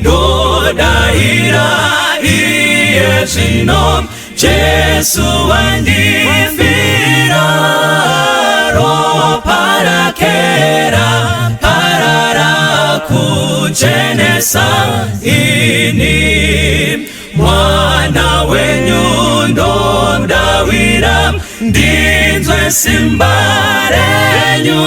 ndodaira iye zvino Jesu wandifira ropa rake raparara kuchenesa ini mwana wenyu ndomdawira ndinzwe simba renyu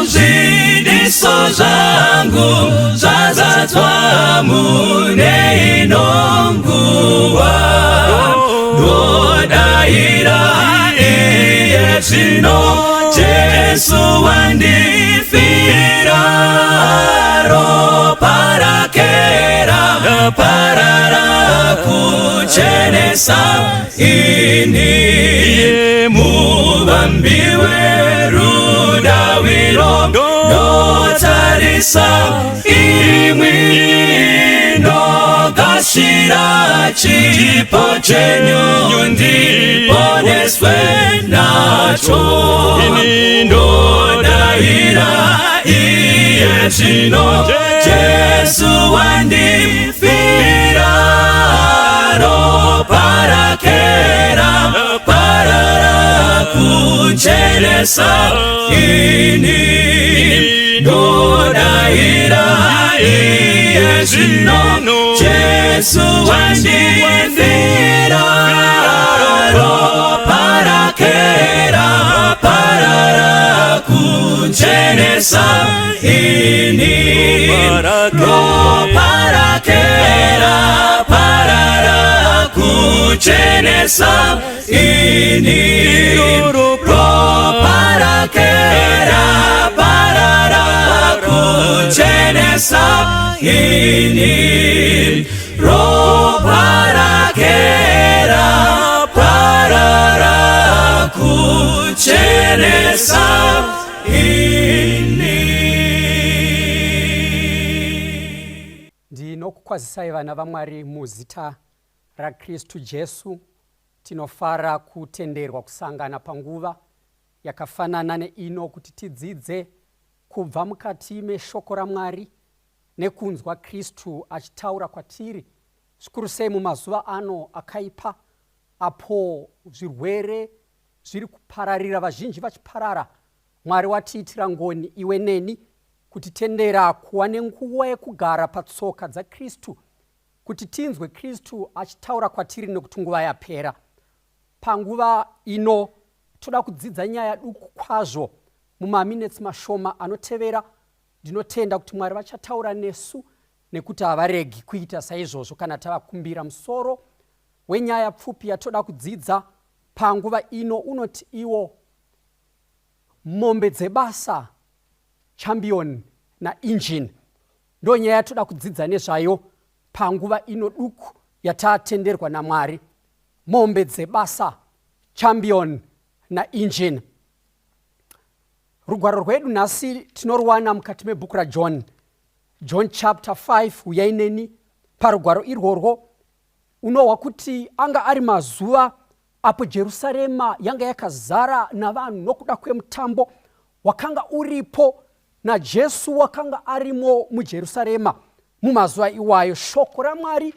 zvidiso zvangu zvazadzwa mune ino nguva ndodaira iye zvino Jesu wandifira ropa rake raparara kuchenesa ini muvambiwe rudawiro ndotarisa imwi ndogashira chipo chenyu ndiponeswe nacho ini ndodaira iye zvino Jesu wandifira ropa rake raparara kuchenesa ini ndodaira iye zvino Jesu wandifira ropa rake raparara kuchenesa ini ropa rake raparara kuchenesa ini ropa rake raparara kuchenesa ini ropa rake raparara kuchenesa ini. Ndinokukwazisai vana vaMwari muzita raKristu Jesu. Tinofara kutenderwa kusangana panguva yakafanana neino kuti tidzidze kubva mukati meshoko raMwari nekunzwa Kristu achitaura kwatiri, zvikuru sei mumazuva ano akaipa apo zvirwere zviri kupararira, vazhinji vachiparara. Mwari watiitira ngoni iwe neni kutitendera kuva nenguva yekugara patsoka dzaKristu, kuti tinzwe Kristu achitaura kwatiri nekuti nguva yapera. Panguva ino toda kudzidza nyaya duku kwazvo mumaminitsi mashoma anotevera. Ndinotenda kuti Mwari vachataura nesu nekuti havaregi kuita saizvozvo kana tavakumbira. Musoro wenyaya pfupi yatoda kudzidza panguva ino unoti iwo mombe dzebasa, champion naEngine. Ndo nyaya yatoda kudzidza nezvayo panguva ino duku yatatenderwa naMwari. Mombe dzebasa, champion naEngine. Rugwaro rwedu nhasi tinoruwana mukati mebhuku raJohn, John chapter 5. Uyai neni parugwaro irworwo. Unohwa kuti anga ari mazuva apo Jerusarema yanga yakazara navanhu nokuda kwemutambo wakanga uripo, naJesu wakanga arimo muJerusarema mumazuva iwayo. Shoko raMwari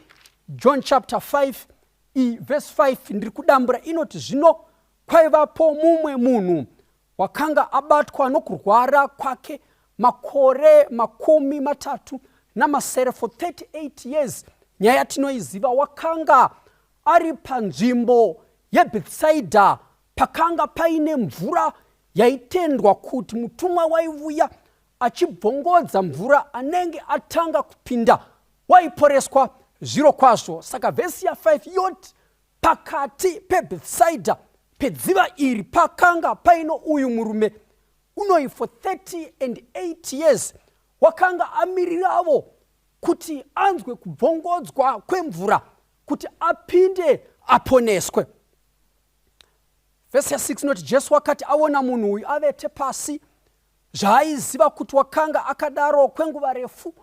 John chapter 5 verse 5 ndiri kudambura inoti, zvino kwaivapo mumwe munhu wakanga abatwa nokurwara kwake makore 37 for 38 years. Nyaya tinoiziva. Wakanga ari panzvimbo yeBetsaida, pakanga paine mvura yaitendwa kuti mutumwa waivuya achibvongodza mvura anenge atanga kupinda waiporeswa zviro kwazvo. Saka vhesi ya5 yoti pakati peBetsaida, pedziva iri, pakanga paino uyu murume unoi for 38 years wakanga amiriravo kuti anzwe kubvongodzwa kwemvura kuti apinde aponeswe. Vhesi ya6 noti Jesu wakati aona munhu uyu avete pasi, zvaaiziva kuti wakanga akadaro kwenguva refu,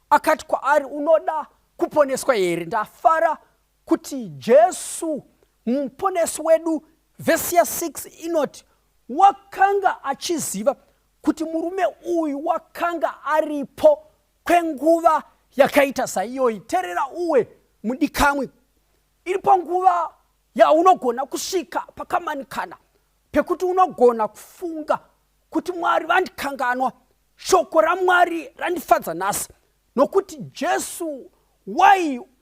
akati kwaari, unoda kuponeswa here? Ndafara kuti Jesu muponesi wedu. Vhesi ya6 inoti wakanga achiziva kuti murume uyu wakanga aripo kwenguva yakaita saiyoyi. Teerera uwe mudikamwe. Iripo nguva yaunogona kusvika pakamanikana pekuti unogona kufunga kuti Mwari vandikanganwa, shoko raMwari randifadza nhasi, nokuti Jesu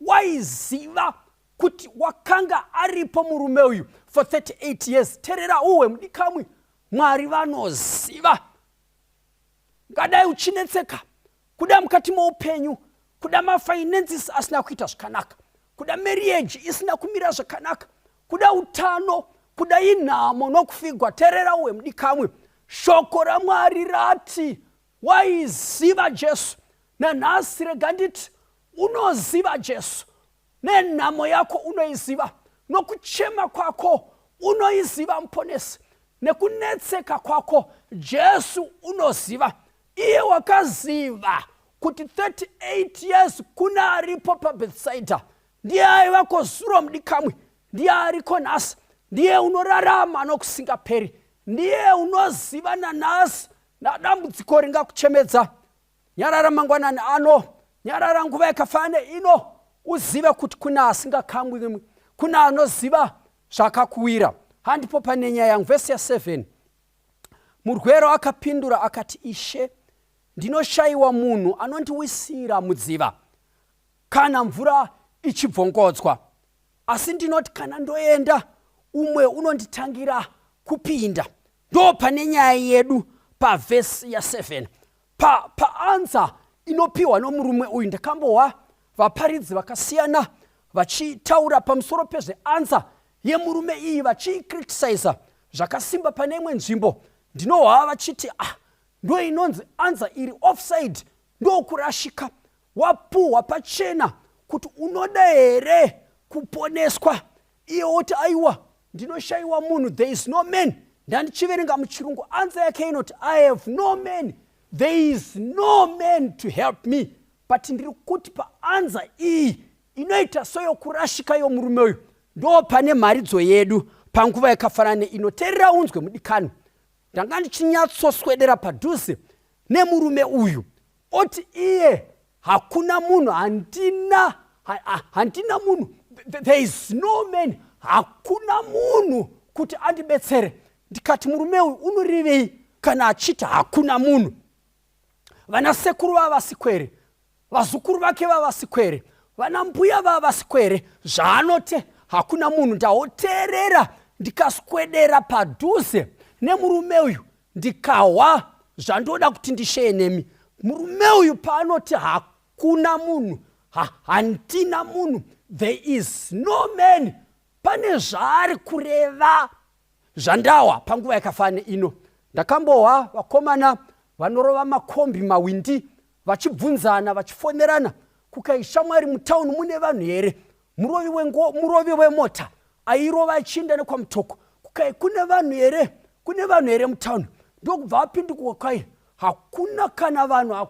waiziva kuti wakanga aripo murume uyu for 38 years. Teerera uwe mudikamwe, Mwari vanoziva. Ngadai uchinetseka, kuda mukati moupenyu, kuda mafinances asina kuita zvakanaka, kuda marriage isina kumira zvakanaka, kuda utano, kuda inhamo nokufigwa. Teerera uwe mudikamwe, shoko raMwari rati waiziva Jesu. Nanhasi rega nditi unoziva Jesu. Nenhamo yako unoiziva, nokuchema kwako unoiziva muponesi, nekunetseka kwako Jesu unoziva. Iye wakaziva kuti 38 years kuna aripo paBethsaida. Ndiye aiva kozuro mudikamwe, ndiye ariko nhasi, ndiye unorarama nokusingaperi, ndiye unoziva nanhasi nadambudziko ringakuchemedza. Nyarara mangwanani ano, nyarara nguva yakafana ino, uzive kuti kuna asingakamwi, kuna anoziva zvakakuwira. Handipo pane nyaya yangu. Vhesi ya7, murwere akapindura akati, Ishe, ndinoshayiwa munhu anondiwisira mudziva kana mvura ichibvongodzwa, asi ndinoti kana ndoenda umwe unonditangira kupinda. Ndo pane nyaya yedu pavhesi ya7. Paanza inopiwa nomurume uyu, ndakambowa vaparidzi vakasiyana vachitaura pamusoro pezveanza yemurume iyi, vachikriticize zvakasimba pane imwe nzvimbo. Ndinohwa vachiti ndo inonzi anza iri offside, ndo kurashika. Wapuhwa pachena kuti unoda here kuponeswa. Iye oti aiwa, ndinoshayiwa munhu, there is no man. Ndandichiverenga muchirungu, anza yake inoti I have no man, there is no man to help me. But ndiri kuti paanza iyi inoita soyokurashika yomurume uyu, ndo pane mharidzo yedu panguva yakafanana ino. Teerera unzwe mudikani, ndanga ndichinyatsoswedera padhuze nemurume uyu, oti iye hakuna munhu, handina munhu, there is no man, hakuna munhu kuti andibetsere. Ndikati murume uyu unorivei kana achiti hakuna munhu? Vanasekuru vavasikwere, vazukuru vake vavasikwere, vanambuya vavasikwere, zvaanote hakuna munhu. Ndaoteerera ndikaswedera padhuze nemurume uyu, ndikahwa zvandoda kuti ndisheye nemi. Murume uyu paanoti hakuna munhu, handina munhu, there is no man, pane zvaari kureva zvandawa panguva yakafana ino. Ndakambohwa vakomana vanorova makombi mawindi vachibvunzana vachifonerana, kukaishamwari mutauni mune vanhu here, murovi wemota airova achienda nekwamutoko, kukai kune vanhu here mutauni. Ndokubva vapinduka kwai, hakuna kana vanhu,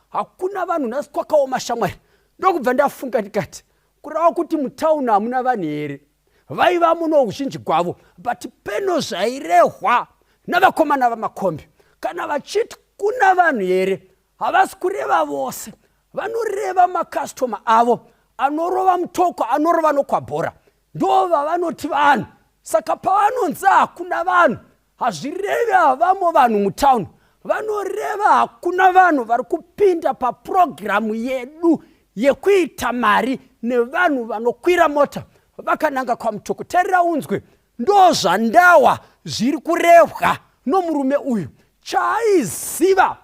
hakuna vanhu, nhasi kwakaoma shamwari. Ndokubva ndafunga ndikati, kurava kuti mutauni hamuna vanhu here, vaiva muno uzhinji gwavo. But peno zvairehwa navakomana vamakombi, kana vachiti kuna vanhu here, havasi kureva vose, vanoreva makastoma avo anorova mutoko, anorova nokwabhora, ndo vavanoti vanhu. Saka pavanonzi hakuna vanhu, hazvirevi havamo vanhu mutauni, vanoreva hakuna vanhu vari kupinda papurogiramu yedu yekuita mari nevanhu vanokwira mota vakananga kwamutoko. Teerera unzwe, ndo zvandawa zviri kurehwa nomurume uyu. Chaaiziva,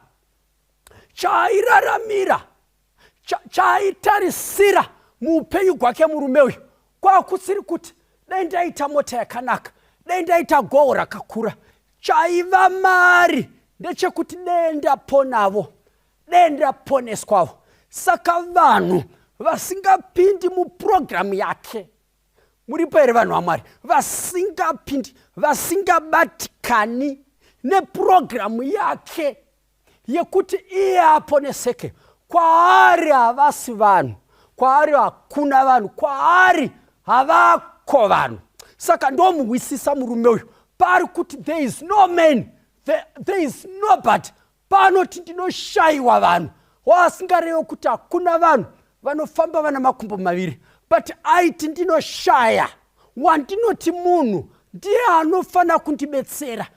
chaairaramira, chaaitarisira muupenyu gwake murume uyu, kwakusiri kuti dai ndaita mota yakanaka, dai ndaita goho rakakura. Chaiva mari ndechekuti dai ndaponavo, dai ndaponeswavo. Saka vanhu vasingapindi mupurogiramu yake, muripo here vanhu vaMwari, vasingapindi, vasingabatikani nepurogiramu yake yekuti iye aponeseke. Kwaari havasi vanhu, kwaari hakuna vanhu, kwaari havako vanhu. Saka ndomuwisisa murume uyu, pari kuti there is no man, there is nobody. Panoti ndinoshayiwa vanhu, wasingarevo kuti hakuna vanhu vanofamba vana makumbo maviri, but aiti ndinoshaya wandinoti munhu ndiye anofana kundibetsera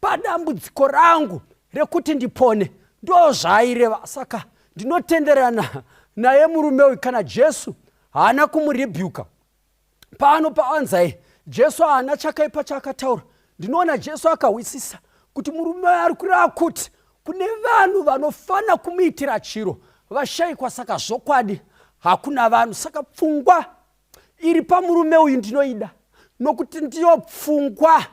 padambudziko rangu rekuti ndipone. Ndo zvaireva. Saka ndinotenderana naye murume uyu. Kana Jesu haana kumuribuka pano paanzai, Jesu haana chakaipa chakataura. Ndinoona Jesu akawisisa kuti murume ari kureva kuti kune vanhu vanofana kumuitira chiro vashayikwa, saka zvokwadi hakuna vanhu. Saka pfungwa iri pamurume uyu ndinoida, nokuti ndiyo pfungwa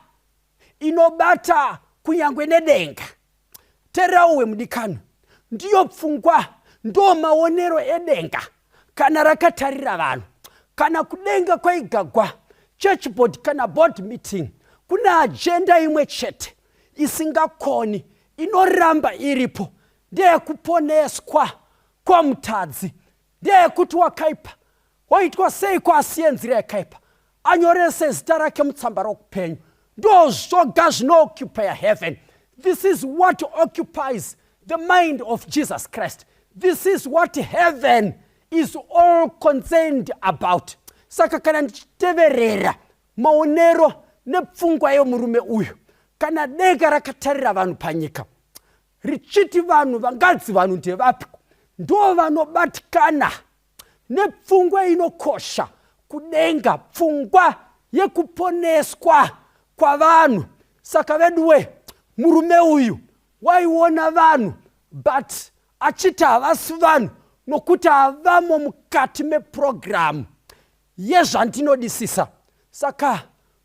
inobata kunyangwe nedenga. Terauwe mudikano, ndiyo pfungwa, ndo maonero edenga kana rakatarira vanhu. Kana kudenga kwaigagwa church board kana board meeting, kuna agenda imwe chete isingakoni, inoramba iripo, ndeyekuponeswa kwamutadzi, ndeyekuti wakaipa waitwa sei kwasiye nzira yakaipa anyorese zita rake mutsamba rokupenyu. Ndo zvoga zvinooccupier heaven. This is what occupies the mind of Jesus Christ. This is what heaven is all concerned about. Saka kana ndichiteverera maonero nepfungwa yomurume uyu, kana denga rakatarira vanhu panyika richiti vanhu vangadzi vanhu ndevapi, ndo vanobatikana nepfungwa inokosha kudenga, pfungwa yekuponeswa kwavanhu. Saka veduwe, murume uyu waiona vanhu but achiti havasi vanhu nokuti havamo mukati meprogramu yezvandinodisisa. Saka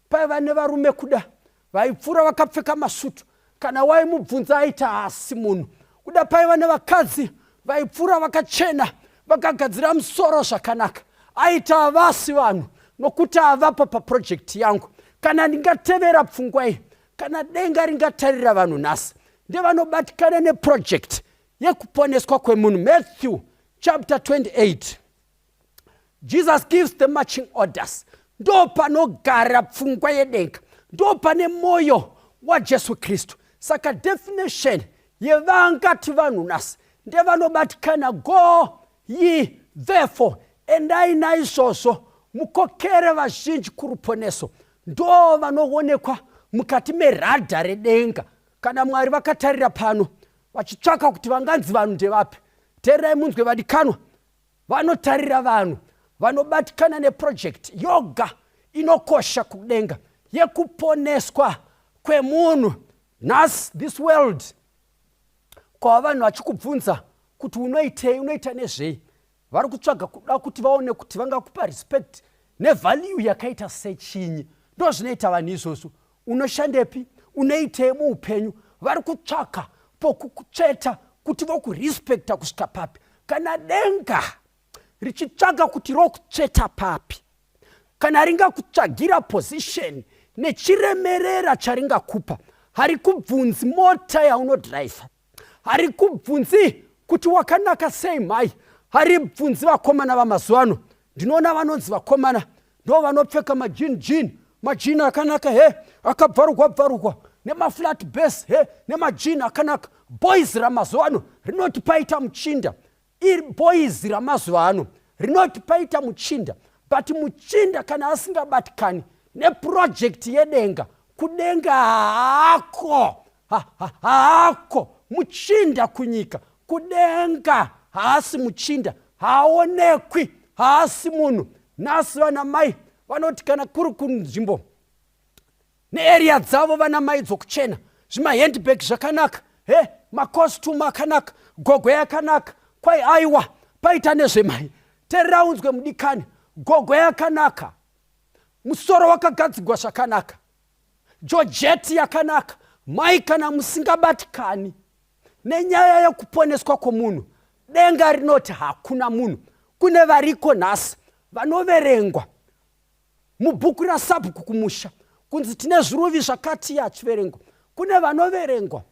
paiva nevarume kuda vaipfuura vakapfeka masutu, kana waimubvunza aita hasi munhu. Kuda paiva nevakadzi vaipfuura vakachena vakagadzira musoro zvakanaka, aita havasi vanhu nokuti havapo paprojekti yangu. Kana ndingatevera pfungwa iyi, kana denga ringatarira vanhu nhasi, ndevanobatikana neprojekti yekuponeswa kwemunhu. Matthew chapter 28, Jesus gives the marching orders. Ndo panogara pfungwa yedenga, ndo pane moyo waJesu Kristu. Saka definition yevangati vanhu nhasi ndevanobatikana, go ye therefore, endai naizvozvo mukokere vazhinji kuruponeso. Ndo vanoonekwa mukati meradha redenga. Kana Mwari vakatarira pano vachitsvaka kuti vanganzi vanhu ndevapi, teererai munzwe vadikanwa, vanotarira vanhu vanobatikana neprojekti yoga inokosha kudenga yekuponeswa kwemunhu. Nhasi this world kwava vanhu vachikubvunza kuti unoitei, unoita nezvei, vari kutsvaga kuda kuti vaone kuti vangakupa respect nevalue yakaita sechinyi. Ndo zvinoita vanhu izvozvo. Unoshandepi, unoitei muupenyu, vari kutsvaka pokukutsveta kuti vokurespekta kusvika papi. Kana denga richitsvaga kuti rokutsveta papi, kana ringakutsvagira position nechiremerera charingakupa, harikubvunzi mota yaunodhiraivha, harikubvunzi kuti wakanaka sei mai, haribvunzi vakomana vamazuva ano. Ndinoona vanonzi vakomana ndo vanopfeka majini akanaka, akabvarugwa nemaflat base, nemajini akanaka. Boys ramazuva ano rinoti paita muchinda, iri boys ramazuva ano rinoti paita muchinda. But muchinda kana asingabatikani neprojekti yedenga, kudenga haako muchinda kunyika. Kudenga haasi muchinda, haonekwi, haasi munhu. Nhasi vana mai vanoti kana kuri kunzvimbo nearea dzavo vana mai dzokuchena, zvimahandbag zvakanaka, makostumu akanaka, gogwe yakanaka, kwai aiwa paita nezvemai. Teerera unzwe mudikani, gogwe yakanaka, musoro wakagadzigwa zvakanaka, jojeti yakanaka. Mai kana musingabatikani nenyaya yekuponeswa kwomunhu, denga rinoti hakuna munhu. Kune variko nhasi vanoverengwa mubhuku rasabhuku kumusha kunzi tine zviruvi zvakati achiverengwa. Kune vanoverengwa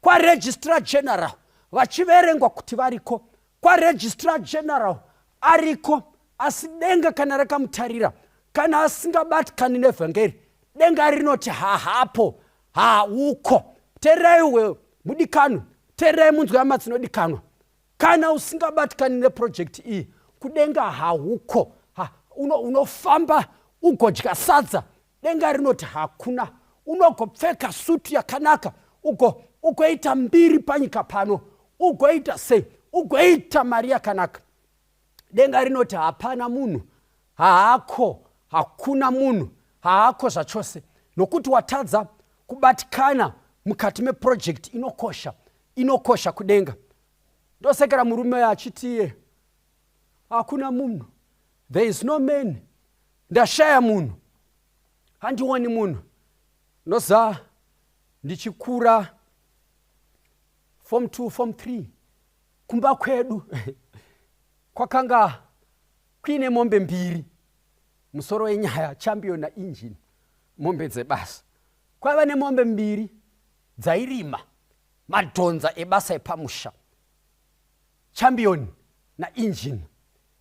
kwaregistrar general vachiverengwa kuti variko, kwaregistrar general ariko, asi denga kana rakamutarira, kana asingabatikani nevhangeri, denga rinoti hahapo, hauko. Teererai mudikano, teererai munzwe hama dzinodikanwa, kana usingabatikani neprojekti iyi kudenga hauko. Unofamba ugodya sadza, denga rinoti hakuna. Unogopfeka sutu yakanaka, ugoita mbiri panyika pano, ugoita sei, ugoita mari yakanaka, denga rinoti hapana munhu, haako, hakuna munhu, haako zvachose, nokuti watadza kubatikana mukati meprojekti inokosha kudenga. Ndosekera murume achiti hakuna munhu, there is no man, ndashaya munhu, handioni munhu. Noza ndichikura form 2 form 3 kumba kwedu kwakanga kuine mombe mbiri, musoro wenyaya champion naEngine, mombe dzebasa. Kwaiva nemombe mbiri dzairima madhonza ebasa epamusha, champion naEngine.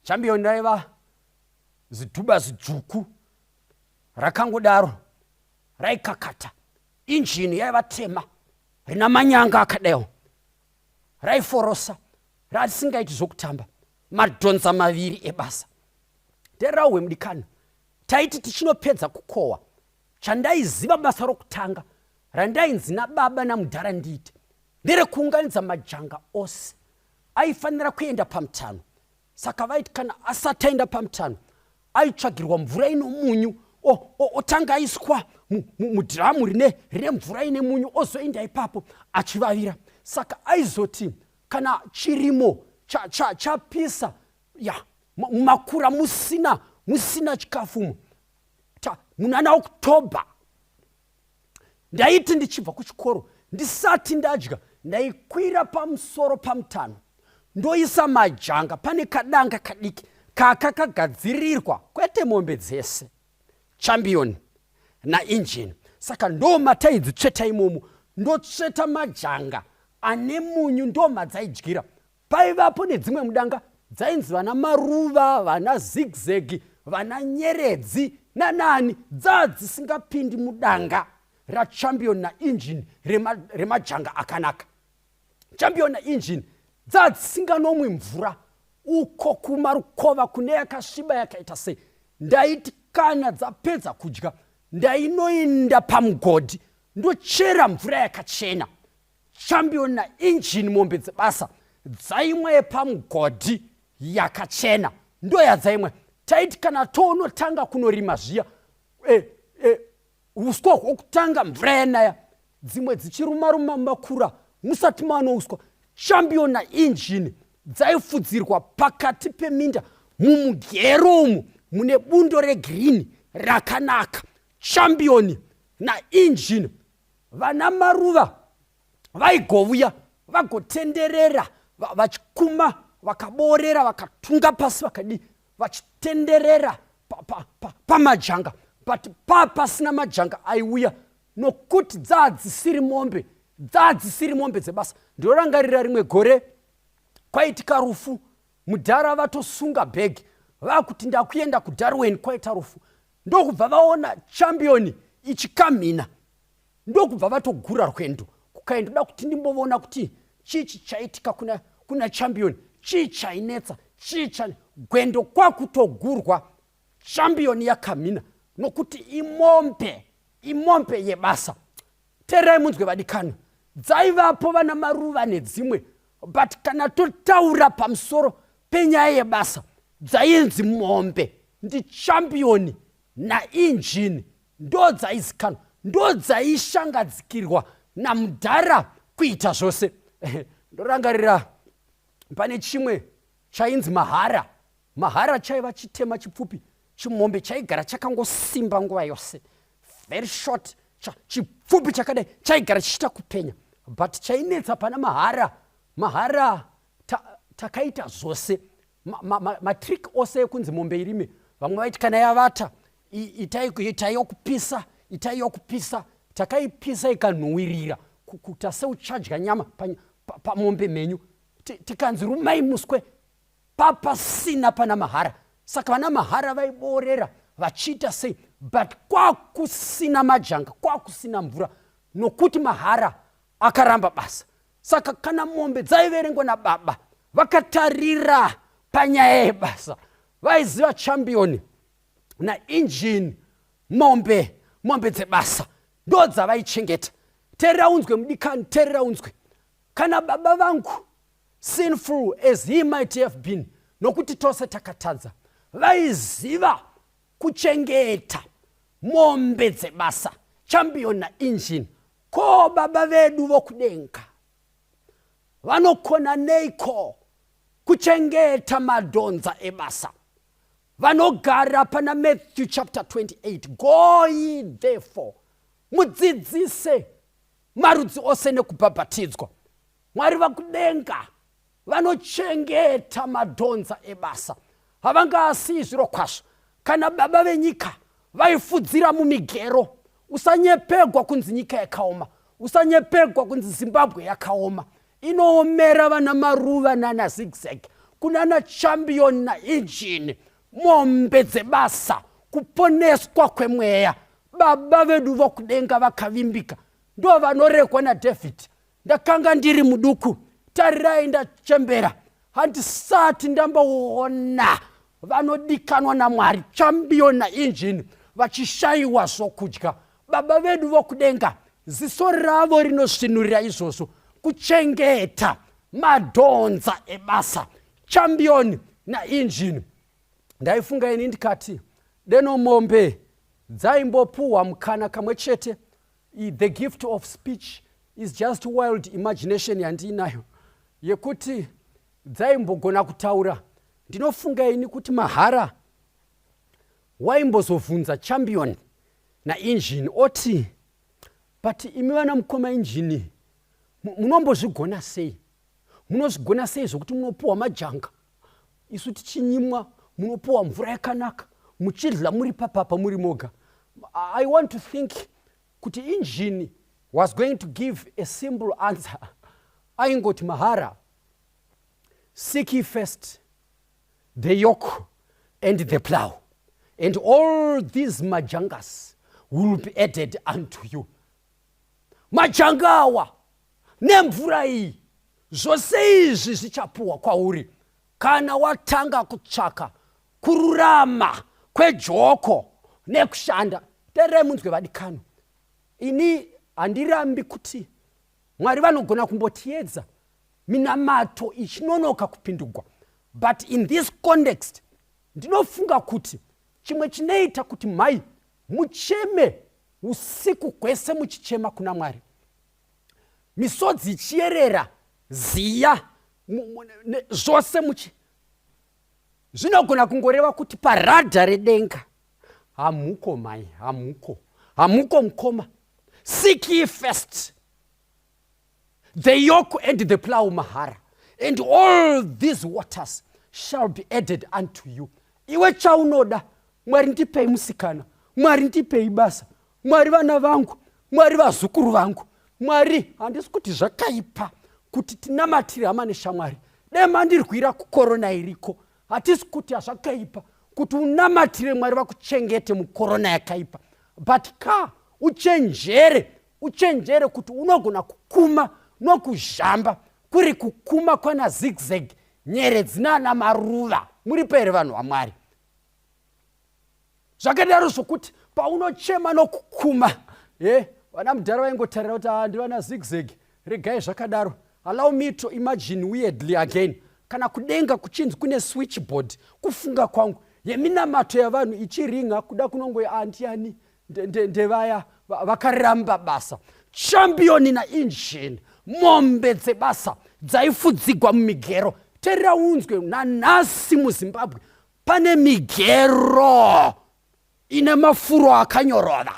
Champion raiva zidhuba zidzvuku rakangodaro raikakata, Engine yaiva tema rina manyanga akadeo, raiforosa, ratisingaiti zvokutamba, madhonza maviri ebasa. Terauwe mudikani, taiti tichinopedza kukohwa, chandaiziva basa rokutanga randainzi nababa namudhara ndiite nderekuunganidza majanga ose aifanira kuenda pamutano. Saka vaiti kana asati aenda pamutano aitsvagirwa mvura ino munyu, otanga aiswa mudhiramu rine mvura ine munyu, ozoenda ipapo achivavira. Saka aizoti kana chirimo chapisa mumakura musina chikafumo, munana Oktoba ndaiti ndichibva kuchikoro, ndisati ndadya, ndaikwira pamusoro pamutano ndoisa majanga pane kadanga kadiki kakagadzirirwa, kwete mombe dzese, champion naEngine. Saka ndo mataidzitsveta imomo, ndotsveta majanga ane munyu, ndo madzaidyira. Paivapo nedzimwe mudanga dzainzi vana maruva, vana zigzag, vana nyeredzi nanani, dzadzisingapindi mudanga rachampion naEngine remajanga akanaka. Champion naEngine dzadzisinganomwi mvura uko kumarukova kune yakasviba yakaita sei. Ndaiti kana dzapedza kudya ndainoenda pamugodhi ndochera mvura yakachena. Champion naEngine mombe dzebasa dzaimwa yepamugodhi yakachena, ndo yadzaimwa. Taiti kana toonotanga kunorima zviya, uswa hwokutanga mvura yanaya, dzimwe dzichiruma makura musati mano uswa, champion naEngine dzaifudzirwa pakati peminda mumugero umu mune bundo regirini rakanaka. Champion naEngine vana maruva vaigovuya vagotenderera vachikuma, vakaborera, vakatunga pasi, vakadi vachitenderera pamajanga, but pasina majanga aiuya, nokuti dzadzisiri mombe dzebasa. Ndorangarira rimwe gore kwaitika rufu, mudhara vatosunga bhegi vakuti ndakuenda kuDarwin, kwaita rufu, ndokubva vaona champion ichikamhina, ndokubva vatogura rwendo kukaendoda kuti ndimboona kuti chichi chaitika kuna champion, chii chainetsa, gwendo kwakutogurwa, champion yakamhina nokuti imombe yebasa. Terai munzwe vadikani, dzaivapo vana maruva nedzimwe, but kana totaura pamusoro penyaya yebasa dzainzi mombe ndi champion naEngine, ndo dzaizikanwa, ndo dzaishangadzikirwa namudhara kuita zvose. Ndorangarira pane chimwe chainzi mahara chaiva chitema chipfupi, chimombe chaigara chakangosimba nguva yose, very short, chipfupi chakadai, chaigara chichita kupenya. But chainetsa pana mahara takaita zvose, matrick ose ekunzi mombe irime. Vamwe vaiti kana yavata itai yokupisa, takaipisa ikanhuwirira kuita seuchadya nyama pamombe menyu, tikanzi rumai muswe papasina pana mahara. Saka vana mahara vaiborera vachiita sei, but kwakusina majanga, kwakusina mvura, nokuti mahara akaramba basa. Saka kana mombe dzaiverengwa nababa vakatarira panyaya yebasa vaiziva champion naEngine, mombe dzebasa ndo dzavaichengeta. Terera unzwe mudikani, terera unzwe. Kana baba vangu, sinful as he might have been, nokuti tose takatadza, vaiziva kuchengeta mombe dzebasa, champion naEngine. Ko baba vedu vokudenga vanokona neiko kuchengeta madonza ebasa? Vanogara pana Matthew chapter 28. Go ye therefore, mudzidzise marudzi ose nekubhabhatidzwa. Mwari vakudenga vanochengeta madonza ebasa. Havangasiyi zviro kwazvo. Kana baba venyika vaifudzira mumigero, usanyepegwa kunzi nyika yakaoma, usanyepegwa kunzi Zimbabwe yakaoma, inoomera vana maruva nana zigzag, kunana champion naEngine, mombe dzebasa, kuponeswa kwemweya. Baba vedu vokudenga vakavimbika, ndo vanorekwa naDavid. Ndakanga ndiri muduku, tarirai ndachembera, handisati ndamboona vanodikanwa naMwari, champion naEngine, vachishayiwa zvokudya. Baba vedu vokudenga, ziso ravo rinosvinurira izvozvo, kuchengeta madonza ebasa, champion naEngine. Ndaifunga ini ndikati deno mombe dzaimbopuwa mukana kamwe chete. The gift of speech is just wild imagination yandinayo yekuti dzaimbogona kutaura. Ndinofunga ini kuti mahara waimbozovhunza champion naEngine oti, but imi vana mukoma Engine munombozvigona sei? Munozvigona sei zvokuti munopuwa majanga, isu tichinyimwa munopuwa mvura yakanaka, muchidla muri papapa muri moga? I want to think kuti Engine was going to give a simple answer. Aingoti mahara, seek ye first the yoke and the plow, and all these majangas will be added unto you. Majangawa nemvura iyi zvose izvi zvichapuwa kwauri kana watanga kutsvaka kururama kwejoko nekushanda. Tererai munzwe vadikano, ini handirambi kuti Mwari vanogona kumbotiedza minamato ichinonoka kupindurwa, but in this context ndinofunga kuti chimwe chinoita kuti mai mucheme usiku kwese muchichema kuna Mwari, misodzi ichierera, ziya zvose zvinogona kungoreva kuti paradha redenga hamuko mai, hamuko mukoma. Seek ye first the yoke and the plow mahara, and all these waters shall be added unto you. Iwe chaunoda, Mwari ndipei musikana, Mwari ndipei basa, Mwari vana vangu, Mwari vazukuru vangu, Mwari handisi kuti zvakaipa kuti tinamatire hama neshamwari. Dema ndirwira kukorona iriko, hatisi kuti hazvakaipa kuti unamatire Mwari vakuchengete mukorona yakaipa, but uchenjere kuti unogona kukuma nokuzhamba, kuri kukuma kwana zigzag, nyeredzi nana maruva, muri pere vanhu vaMwari. Zvakadaro zvokuti paunochema nokukuma, vana mudhara vaingotarira kuti handivana zigzag, regai zvakadaro. Allow me to imagine weirdly again, kana kudenga kuchinzi kune switchboard, kufunga kwangu yeminamato yavanhu ichiringa, kuda kunongoya andiani ndevaya vakaramba basa. Champion naEngine, mombe dzebasa dzaifudzigwa mumigero. Terera unzwe, nanhasi muZimbabwe pane migero ine mafuro akanyorova,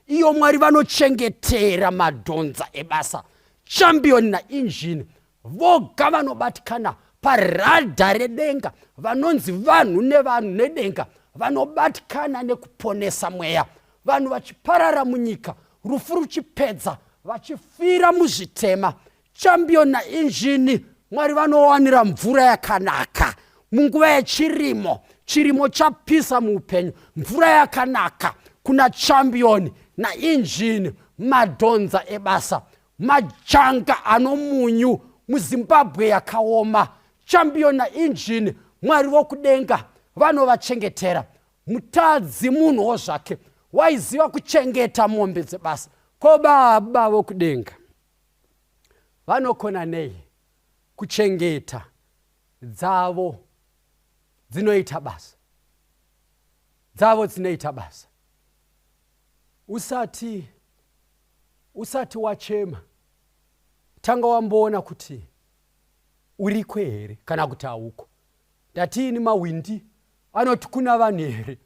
iyo Mwari vanochengetera madonza ebasa. Champion naEngine voga vanobatikana paradha redenga, vanonzi vanhu nevanhu nedenga, vanobatikana nekuponesa mweya, vanhu vachiparara munyika, rufu ruchipedza, vachifira muzvitema. Champion naEngine, Mwari vanowanira mvura yakanaka munguva yechirimo, chirimo chapisa muupenyu, mvura yakanaka kuna champion naEngine, madonza ebasa, majanga anomunyu muZimbabwe yakaoma. champion naEngine, Mwari wokudenga vanovachengetera. Mutadzi munhuwo zvake waiziva kuchengeta mombe dzebasa. Ko Baba vokudenga vanokona nei kuchengeta dzavo dzinoita basa, dzavo dzinoita basa. Usati wachema, tanga wamboona kuti uriko here kana kuti hauko. Ndatini mawindi anoti kuna vanhu here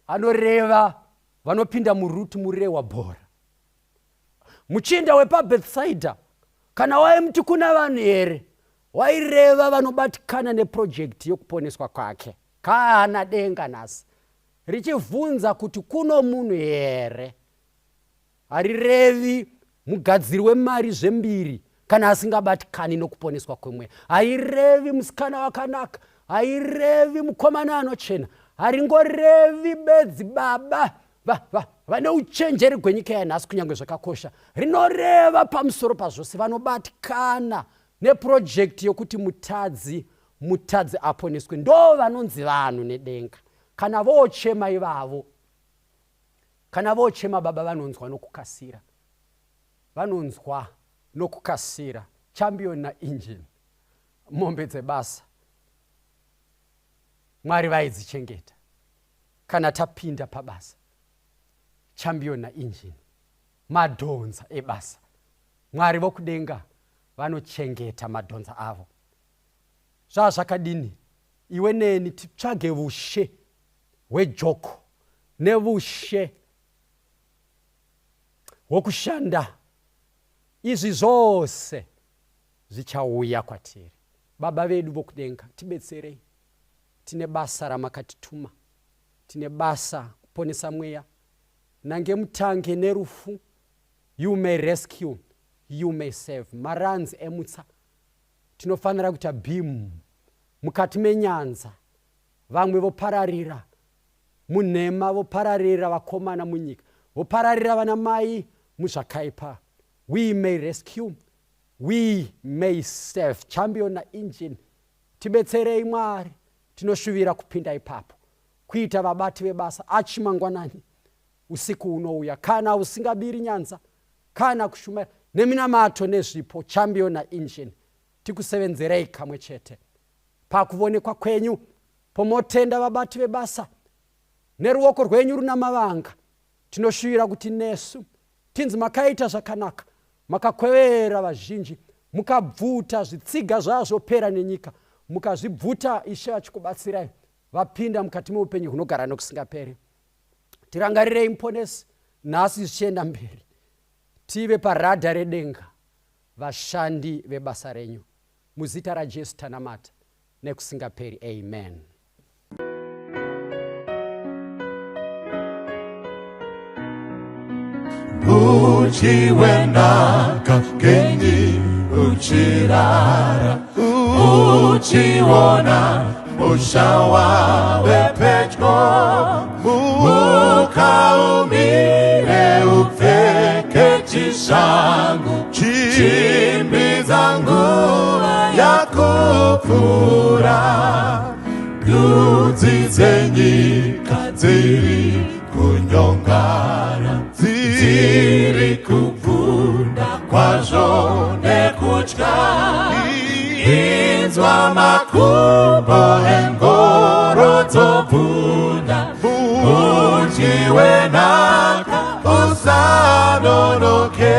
anoreva vanopinda muruti murire wabhora. Muchinda wepaBethsaida kana waimuti kuna vanhu here waireva vanobatikana neprojekti yokuponeswa kwake. Kana denga nhasi richivhunza kuti kuno munhu here harirevi mugadziri wemari zvembiri kana asingabatikani nokuponeswa kwemweya. Hairevi musikana wakanaka, hairevi mukomana anochena, haringorevi bedzi baba vane uchenjeri gwenyika yanhasi kunyange zvakakosha. Rinoreva pamusoro pazvose vanobatikana neprojekti yokuti mutadzi aponeswe. Ndo vanonzi vanhu nedenga. Kana vochema ivavo, kana vochema baba vanonzwa nokukasira, vanonzwa nokukasira. Champion naEngine, mombe dzebasa, Mwari vaidzichengeta kana tapinda pabasa. Champion naEngine, madhonza ebasa, Mwari vokudenga vanochengeta madhonza avo. Zvakadini iwe neni titsvage vushe hwejoko nevushe hwokushanda. Izvi zvose zvichauya kwatiri. Baba vedu vokudenga, tibetserei. Tine basa ramakatituma, tine basa kuponesa mweya. Nange mutange nerufu, you may rescue, you may save. Maranzi emutsa tinofanira kuita bhimu mukati menyanza. Vamwe vopararira munhema, vopararira vakomana munyika, vopararira vana mai muzvakaipa. We may rescue, we may save. Champion naEngine, tibetserei Mwari. Tinoshuvira kupinda ipapo kuita vabati vebasa achimangwanani usiku unouya, kana usingabiri nyanza, kana kushuma neminamato nezvipo. Champion naEngine, tikusevenzerei kamwe chete pakuonekwa kwenyu pomotenda vabati vebasa neruoko rwenyu runa mavanga. Tinoshuvira kuti nesu tinzi makaita zvakanaka, makakwevera vazhinji, mukabvuta zvitsiga zvazvopera nenyika, mukazvibvuta. Ishe achikubatsirai vapinda mukati meupenyu hunogara nokusingaperi. Tirangarirei muponesi nhasi zvichienda mberi, tive paradha redenga, vashandi vebasa renyu. Muzita raJesu tanamata nekusingaperi. Amen. Uchiwenaka kendi uchirara, uchiona mushawa wepetko, mukaumire upfeke chishangu, chimbi zangu yakupfura. Ndudzi dzenyika dziri kunyongana, dziri kubvunda kwazvo nekutya. Inzwa makumbo engoro dzobvunda, uchiwenaka usanonoke,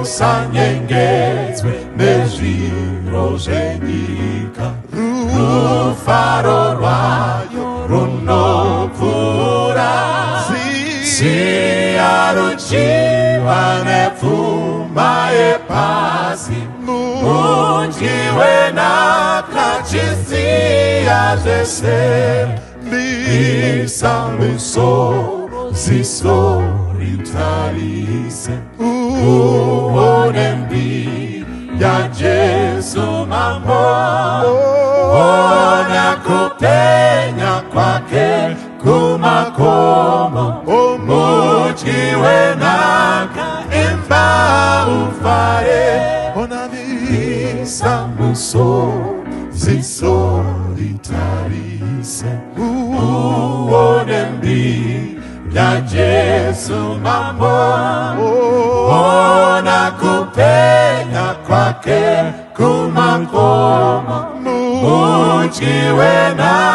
usanyengedzwe nezviro zvenyika. Rufaro rwayo runopfuura, siya ruchiva nepfuma yepasi. Uchiwenaka chisiya zvese, bisa misoro ziso ritarise, uone mbiri yaJesu mambo. Ona kupenya kwake kumakomo, uchiwenaka imba ufare. Ona bisa ziso litarise uone mbi ya Yesu mambo ona kupenya kwake kumakoma muchiwe na